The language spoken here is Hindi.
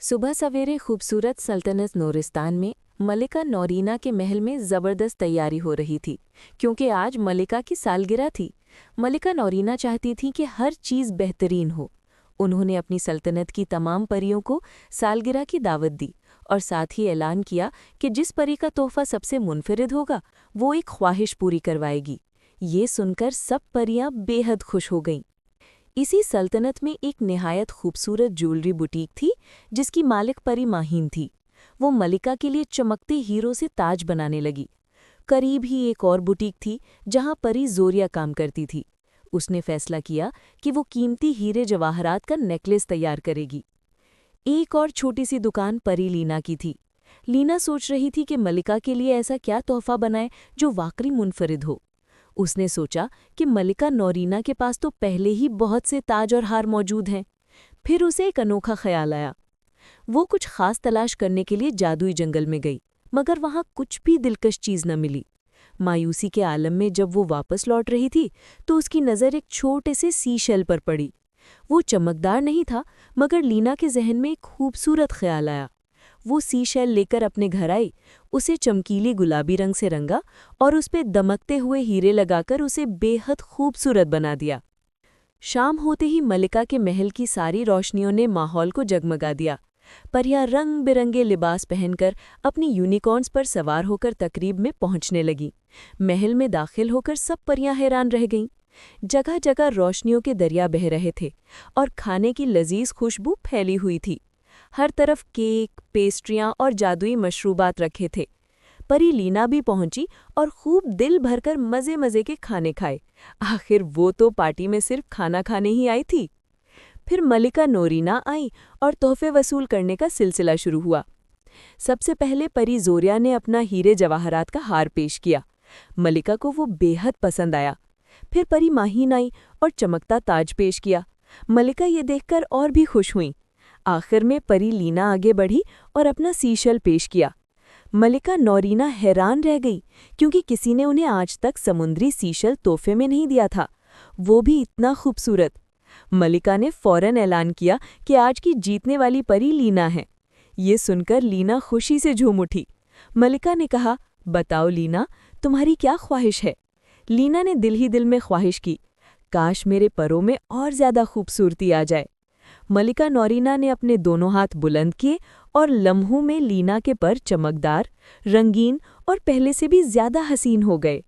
सुबह सवेरे खूबसूरत सल्तनत नूरिस्तान में मलिका नौरीना के महल में ज़बरदस्त तैयारी हो रही थी, क्योंकि आज मलिका की सालगिरह थी। मलिका नौरीना चाहती थी कि हर चीज़ बेहतरीन हो। उन्होंने अपनी सल्तनत की तमाम परियों को सालगिरह की दावत दी और साथ ही ऐलान किया कि जिस परी का तोहफा सबसे मुनफरिद होगा वो एक ख्वाहिश पूरी करवाएगी। ये सुनकर सब परियां बेहद खुश हो गईं। इसी सल्तनत में एक निहायत खूबसूरत ज्वेलरी बुटीक थी, जिसकी मालिक परी माहीन थी। वो मलिका के लिए चमकते हीरों से ताज बनाने लगी। करीब ही एक और बुटीक थी, जहां परी जोरिया काम करती थी। उसने फैसला किया कि वो कीमती हीरे जवाहरात का नेकलेस तैयार करेगी। एक और छोटी सी दुकान परी लीना की थी। लीना सोच रही थी कि मलिका के लिए ऐसा क्या तोहफा बनाए जो वाकई मुनफरिद हो। उसने सोचा कि मलिका नौरीना के पास तो पहले ही बहुत से ताज और हार मौजूद हैं। फिर उसे एक अनोखा ख्याल आया। वो कुछ खास तलाश करने के लिए जादुई जंगल में गई, मगर वहां कुछ भी दिलकश चीज न मिली। मायूसी के आलम में जब वो वापस लौट रही थी तो उसकी नज़र एक छोटे से सीशेल पर पड़ी। वो चमकदार नहीं था, मगर लीना के जहन में एक खूबसूरत ख्याल आया। वो सीशेल लेकर अपने घर आई, उसे चमकीली गुलाबी रंग से रंगा और उस पे दमकते हुए हीरे लगाकर उसे बेहद खूबसूरत बना दिया। शाम होते ही मलिका के महल की सारी रोशनियों ने माहौल को जगमगा दिया। परियां रंग बिरंगे लिबास पहनकर अपनी यूनिकॉर्न्स पर सवार होकर तकरीब में पहुंचने लगीं। महल में दाखिल होकर सब परियां हैरान रह गईं। जगह जगह रोशनियों के दरिया बह रहे थे और खाने की लजीज खुशबू फैली हुई थी। हर तरफ केक, पेस्ट्रियां और जादुई मशरूबात रखे थे। परी लीना भी पहुंची और खूब दिल भरकर मज़े मज़े के खाने खाए। आखिर वो तो पार्टी में सिर्फ खाना खाने ही आई थी। फिर मलिका नौरीना आई और तोहफे वसूल करने का सिलसिला शुरू हुआ। सबसे पहले परी जोरिया ने अपना हीरे जवाहरात का हार पेश किया। मलिका को वो बेहद पसंद आया। फिर परी माहीन आई और चमकता ताज पेश किया। मलिका ये देखकर और भी खुश हुई। आखिर में परी लीना आगे बढ़ी और अपना सीशल पेश किया। मलिका नौरीना हैरान रह गई, क्योंकि किसी ने उन्हें आज तक समुद्री सीशल तोहफे में नहीं दिया था, वो भी इतना खूबसूरत। मलिका ने फौरन ऐलान किया कि आज की जीतने वाली परी लीना है। ये सुनकर लीना खुशी से झूम उठी। मलिका ने कहा, बताओ लीना, तुम्हारी क्या ख्वाहिश है? लीना ने दिल ही दिल में ख्वाहिश की, काश मेरे परों में और ज्यादा खूबसूरती आ जाए। मलिका नौरीना ने अपने दोनों हाथ बुलंद किए और लम्हों में लीना के पर चमकदार, रंगीन और पहले से भी ज्यादा हसीन हो गए।